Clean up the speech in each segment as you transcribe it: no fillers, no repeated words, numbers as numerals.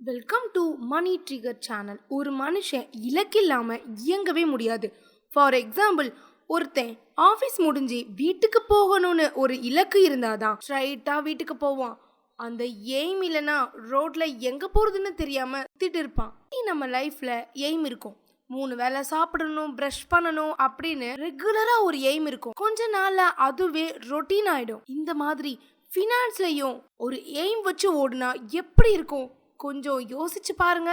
Welcome to money trigger channel. ஒரு மனுஷன் இலக்கில்லாமல் இயங்கவே முடியாது. ஃபார் எக்ஸாம்பிள், ஒருத்தன் ஆஃபீஸ் முடிஞ்சு வீட்டுக்கு போகணும்னு ஒரு இலக்கு இருந்தாதான் ஸ்ட்ரைட்டாக வீட்டுக்கு போவான். அந்த எய்ம் இல்லைன்னா ரோட்ல எங்கே போகிறதுன்னு தெரியாமல் திட்டு இருப்பான். நம்ம லைஃப்பில் எய்ம் இருக்கும். 3 வேளை சாப்பிடணும், ப்ரஷ் பண்ணணும் அப்படின்னு ரெகுலராக ஒரு எய்ம் இருக்கும். கொஞ்ச நாளில் அதுவே ரொட்டீன் ஆகிடும். இந்த மாதிரி ஃபினான்ஸ்லையும் ஒரு எய்ம் வச்சு ஓடுனா எப்படி இருக்கும் கொஞ்சம் யோசிச்சு பாருங்க.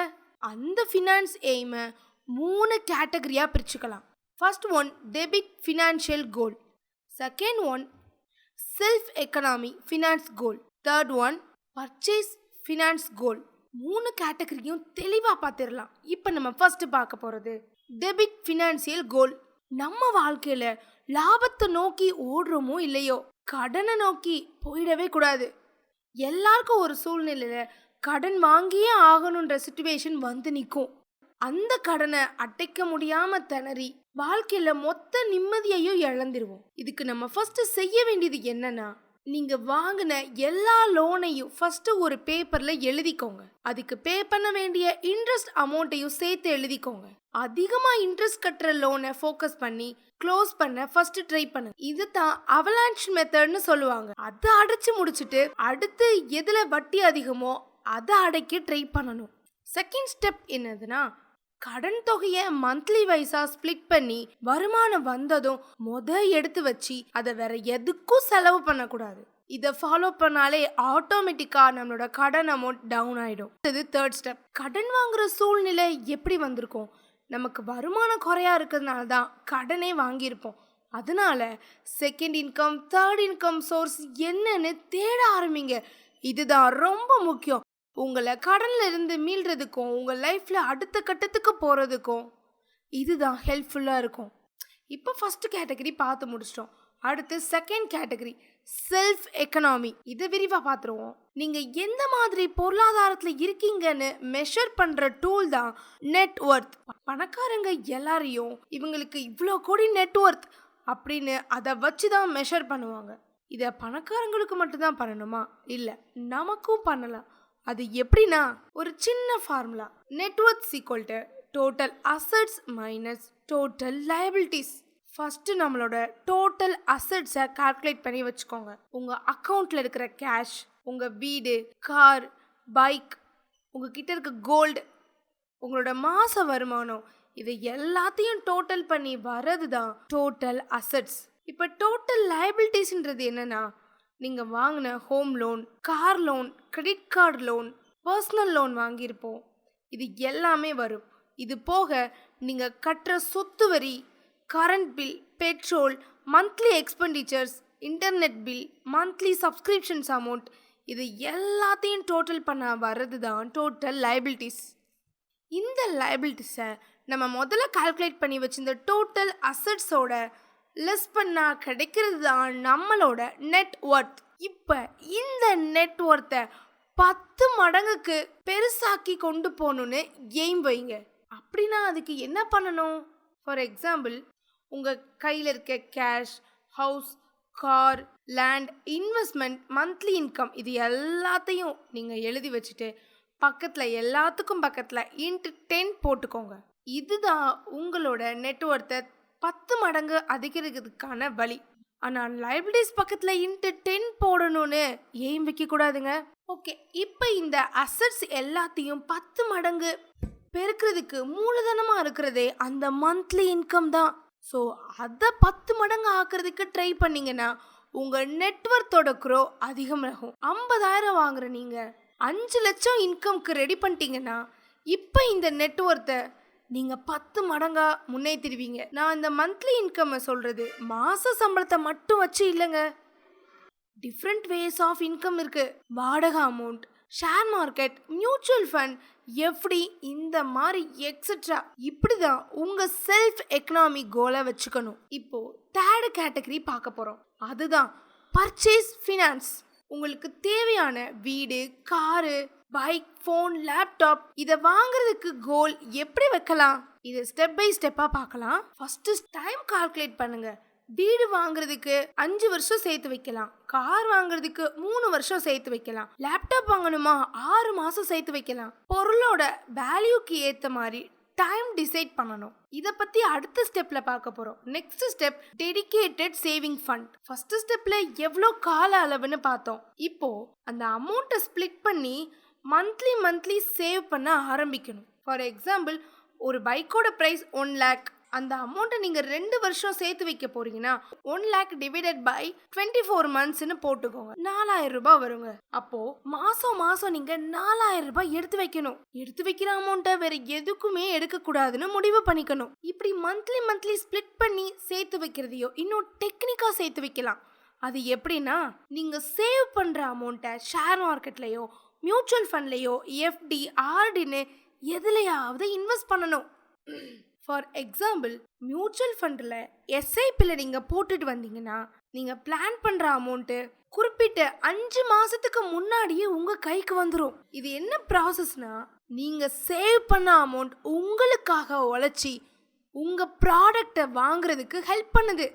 அந்த ஃபினான்ஸ் எய்மை 3 கேட்டகரியா பிரிச்சுக்கலாம். First one debit financial goal, second one self economy finance goal, third one purchase finance goal. 3 கேட்டகரியும் தெளிவாக பார்த்துடலாம். இப்போ நம்ம ஃபர்ஸ்ட் பார்க்க போகிறது டெபிட் ஃபினான்ஷியல் கோல். நம்ம வாழ்க்கையில் லாபத்தை நோக்கி ஓடுறோமோ இல்லையோ, கடனை நோக்கி போயிடவே கூடாது. எல்லாருக்கும் ஒரு சூழ்நிலையில் கடன் வாங்கியே ஆகணுன்ற சிச்சுவேஷன் வந்து நிற்கும். அந்த கடனை அடைக்க முடியாமல் திணறி வாழ்க்கையில் மொத்த நிம்மதியையும் இழந்துருவோம். இதுக்கு நம்ம ஃபர்ஸ்ட் செய்ய வேண்டியது என்னன்னா, நீங்க வாங்கின எல்லா லோனையும் ஃபர்ஸ்ட் ஒரு பேப்பர்ல எழுதிக்கோங்க. அதுக்கு பே பண்ண வேண்டிய இன்ட்ரெஸ்ட் அமௌண்ட்டையும் சேர்த்து எழுதிக்கோங்க. அதிகமா இன்ட்ரெஸ்ட் கட்டுற லோனை ஃபோக்கஸ் பண்ணி க்ளோஸ் பண்ண ஃபர்ஸ்ட் ட்ரை பண்ணுங்க. இதுதான் அவலான்ச் மெத்தட்னு சொல்லுவாங்க. அதை அடைச்சு முடிச்சுட்டு அடுத்து எதுல வட்டி அதிகமோ அதை அடைக்க ட்ரை பண்ணணும். செகண்ட் ஸ்டெப் என்னதுன்னா, கடன் தொகையை மந்த்லி வைஸா ஸ்பிளிட் பண்ணி வருமானம் வந்ததும் எடுத்து வச்சு அதை வேற எதுக்கும் செலவு பண்ணக்கூடாது. இதை ஃபாலோ பண்ணாலே ஆட்டோமேட்டிக்கா நம்மளோட கடன் அமௌண்ட் டவுன் ஆயிடும். இது தேர்ட் ஸ்டெப். கடன் வாங்குற சூழ்நிலை எப்படி வந்திருக்கும்? நமக்கு வருமானம் குறையா இருக்கிறதுனால தான் கடனே வாங்கியிருப்போம். அதனால second income, third income source என்னன்னு தேட ஆரம்பிங்க. இதுதான் ரொம்ப முக்கியம். உங்களை கடன்ல இருந்து மீள்றதுக்கும் உங்கள் லைஃப்ல அடுத்த கட்டத்துக்கு போகிறதுக்கும் இதுதான் ஹெல்ப்ஃபுல்லாக இருக்கும். இப்போ ஃபர்ஸ்ட் கேட்டகரி பார்த்து முடிச்சிட்டோம். அடுத்து செகண்ட் கேட்டகரி செல்ஃப் எக்கனாமி. இதை விரிவாக பார்த்துருவோம். நீங்கள் எந்த மாதிரி பொருளாதாரத்தில் இருக்கீங்கன்னு மெஷர் பண்ணுற டூல் தான் நெட்வொர்த். பணக்காரங்க எல்லாரையும் இவங்களுக்கு இவ்வளோ கோடி நெட்வொர்த் அப்படின்னு அதை வச்சு தான் மெஷர் பண்ணுவாங்க. இதை பணக்காரங்களுக்கு மட்டும்தான் பண்ணணுமா? இல்லை, நமக்கும் பண்ணலாம். அது எப்படின்னா, ஒரு சின்ன formula, net worth equal to total assets minus total liabilities. First நம்மளோட டோட்டல் அசட்ஸை கால்குலேட் பண்ணி வச்சுக்கோங்க. உங்கள் அக்கௌண்ட்டில் இருக்கிற கேஷ், உங்கள் வீடு, கார், பைக், உங்ககிட்ட இருக்க கோல்டு, உங்களோட மாத வருமானம், இதை எல்லாத்தையும் டோட்டல் பண்ணி வர்றது தான் டோட்டல் அசட்ஸ். இப்போ டோட்டல் லைபிலிட்டிஸ்ன்றது என்னன்னா, நீங்கள் வாங்கின home loan, car loan, credit card loan, personal loan வாங்கியிருப்போம். இது எல்லாமே வரும். இது போக நீங்கள் கட்டுற சொத்து வரி, current bill, petrol, monthly expenditures, internet bill, monthly subscriptions amount, இது எல்லாத்தையும் டோட்டல் பண்ண வர்றது தான் டோட்டல் லைபிலிட்டிஸ். இந்த லைபிலிட்டிஸை நம்ம முதல்ல கால்குலேட் பண்ணி வச்சிருந்த டோட்டல் அசட்ஸோட லெஸ் பண்ணால் கிடைக்கிறது தான் நம்மளோட நெட்வொர்த். இப்போ இந்த நெட்வொர்த்தை 10 மடங்குக்கு பெருசாக்கி கொண்டு போகணுன்னு எய்ம் வைங்க. அப்படின்னா அதுக்கு என்ன பண்ணணும்? ஃபார் எக்ஸாம்பிள், உங்கள் கையில் இருக்க cash, house, car, land, investment, monthly income, இது எல்லாத்தையும் நீங்கள் எழுதி வச்சுட்டு பக்கத்தில் எல்லாத்துக்கும் பக்கத்தில் *10 போட்டுக்கோங்க. இதுதான் உங்களோட நெட்வொர்த்தை 10 மடங்கு அதிகரிக்கிறதுக்கான வழி. ஆனால் லைபிலிட்டிஸ் பக்கத்தில் *10 போடணும்னு எய்ம் வைக்கக்கூடாதுங்க. ஓகே, இப்போ இந்த அசட்ஸ் எல்லாத்தையும் 10 மடங்கு பெருக்கிறதுக்கு மூலதனமாக இருக்கிறதே அந்த மந்த்லி இன்கம் தான். ஸோ அதை 10 மடங்கு ஆக்கிறதுக்கு ட்ரை பண்ணிங்கன்னா உங்கள் நெட்வொர்த்தோட க்ரோ அதிகமாகும். 50,000 வாங்குற நீங்கள் 5 லட்சம் இன்கம்க்கு ரெடி பண்ணிட்டீங்கன்னா இப்போ இந்த நெட்வொர்த்தை நீங்கள் 10 மடங்கா முன்னேற்றிடுவீங்க. நான் இந்த மந்த்லி இன்கம் சொல்கிறது மாத சம்பளத்தை மட்டும் வச்சு இல்லைங்க. டிஃப்ரெண்ட் வேஸ் ஆஃப் இன்கம் இருக்குது. வாடகை amount, share market, mutual fund, FD, இந்த மாதிரி எக்ஸெட்ரா. இப்படி தான் உங்கள் செல்ஃப் எக்கனாமி கோலை வச்சுக்கணும். இப்போது தேர்ட் கேட்டகரி பார்க்க போகிறோம். அதுதான் பர்ச்சேஸ் ஃபினான்ஸ். உங்களுக்கு தேவையான வீடு, காரு, பைக், ஃபோன், லேப்டாப், இதை வாங்குறதுக்கு கோல் எப்படி வைக்கலாம்? இதை ஸ்டெப் பை ஸ்டெப்பாக பார்க்கலாம். ஃபர்ஸ்ட் டைம் கால்குலேட் பண்ணுங்க. வீடு வாங்குறதுக்கு 5 வருஷம் சேர்த்து வைக்கலாம், கார் வாங்குறதுக்கு 3 வருஷம் சேர்த்து வைக்கலாம், லேப்டாப் வாங்கணுமா 6 மாசம் சேர்த்து வைக்கலாம். பொருளோட வேல்யூக்கு ஏத்த மாதிரி டைம் டிசைட் பண்ணணும். இத பத்தி அடுத்த ஸ்டெப்ல பார்க்க போறோம். Next step dedicated saving fund. First ஸ்டெப்ல எவ்வளோ கால அளவுன்னு பார்த்தோம். இப்போ அந்த அமௌண்ட்டை ஸ்ப்ளிட் பண்ணி மந்த்லி சேவ் பண்ண ஆரம்பிக்கணும். ஃபார் எக்ஸாம்பிள், ஒரு பைக்கோட பிரைஸ் 1 லேக். அந்த அமௌண்ட்டை நீங்கள் 2 வருஷம் சேர்த்து வைக்க போறீங்கன்னா 1 லேக் டிவைடட் பை 24 மந்த்ஸ்னு போட்டுக்கோங்க. 4000 ரூபாய் வருங்க. அப்போ மாசம் நீங்கள் 4000 ரூபாய் எடுத்து வைக்கணும். எடுத்து வைக்கிற அமௌண்ட்டை வேற எதுக்குமே எடுக்கக்கூடாதுன்னு முடிவு பண்ணிக்கணும். இப்படி மந்த்லி ஸ்ப்ளிட் பண்ணி சேர்த்து வைக்கிறதையோ இன்னும் டெக்னிக்காக சேர்த்து வைக்கலாம். அது எப்படின்னா, நீங்கள் சேவ் பண்ணுற அமௌண்ட்டை ஷேர் மார்க்கெட்லேயோ மியூச்சுவல் ஃபண்ட்லேயோ எஃப்டி ஆர்டின்னு எதுலையாவது இன்வெஸ்ட் பண்ணணும். ஃபார் எக்ஸாம்பிள், மியூச்சுவல் ஃபண்டில் எஸ்ஐபியில் நீங்கள் போட்டுட்டு வந்தீங்கன்னா நீங்கள் பிளான் பண்ணுற அமௌண்ட்டு குறிப்பிட்ட 5 மாதத்துக்கு முன்னாடியே உங்கள் கைக்கு வந்துடும். இது என்ன ப்ராசஸ்னா, நீங்கள் சேவ் பண்ண அமௌண்ட் உங்களுக்காக உழைச்சி உங்கள் ப்ராடக்டை வாங்குறதுக்கு ஹெல்ப் பண்ணுது.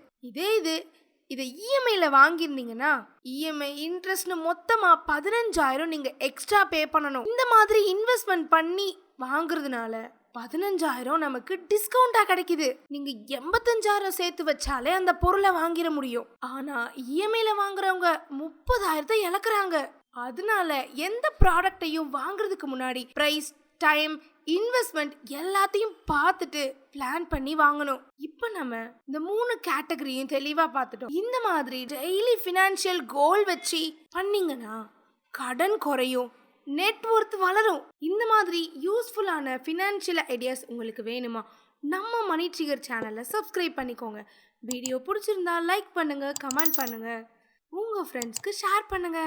இதை இஎம்ஐயில் வாங்கியிருந்தீங்கன்னா இஎம்ஐ இன்ட்ரெஸ்ட்னு மொத்தமாக 15,000 நீங்கள் எக்ஸ்ட்ரா பே பண்ணணும். இந்த மாதிரி இன்வெஸ்ட்மெண்ட் பண்ணி வாங்குறதுனால 15,000 நமக்கு டிஸ்கவுண்டாக கிடைக்குது. நீங்கள் 85,000 சேர்த்து வச்சாலே அந்த பொருளை வாங்கிட முடியும். ஆனால் இஎம்ஐயில் வாங்குறவங்க 30,000 இழக்கிறாங்க. அதனால எந்த ப்ராடக்டையும் வாங்குறதுக்கு முன்னாடி ப்ரைஸ், டைம், இன்வெஸ்ட்மெண்ட் எல்லாத்தையும் பார்த்துட்டு பிளான் பண்ணி வாங்கணும். இப்போ நம்ம இந்த 3 கேட்டகரியும் தெளிவாக பார்த்துட்டோம். இந்த மாதிரி டெய்லி ஃபினான்ஷியல் கோல் வச்சு பண்ணீங்கன்னா கடன் குறையும், நெட்வொர்த் வளரும். இந்த மாதிரி யூஸ்ஃபுல்லான ஃபினான்ஷியல் ஐடியாஸ் உங்களுக்கு வேணுமா? நம்ம மணி ட்ரிகர் சேனலை சப்ஸ்கிரைப் பண்ணிக்கோங்க. வீடியோ பிடிச்சிருந்தா லைக் பண்ணுங்க, கமெண்ட் பண்ணுங்க, உங்கள் ஃப்ரெண்ட்ஸ்க்கு ஷேர் பண்ணுங்க.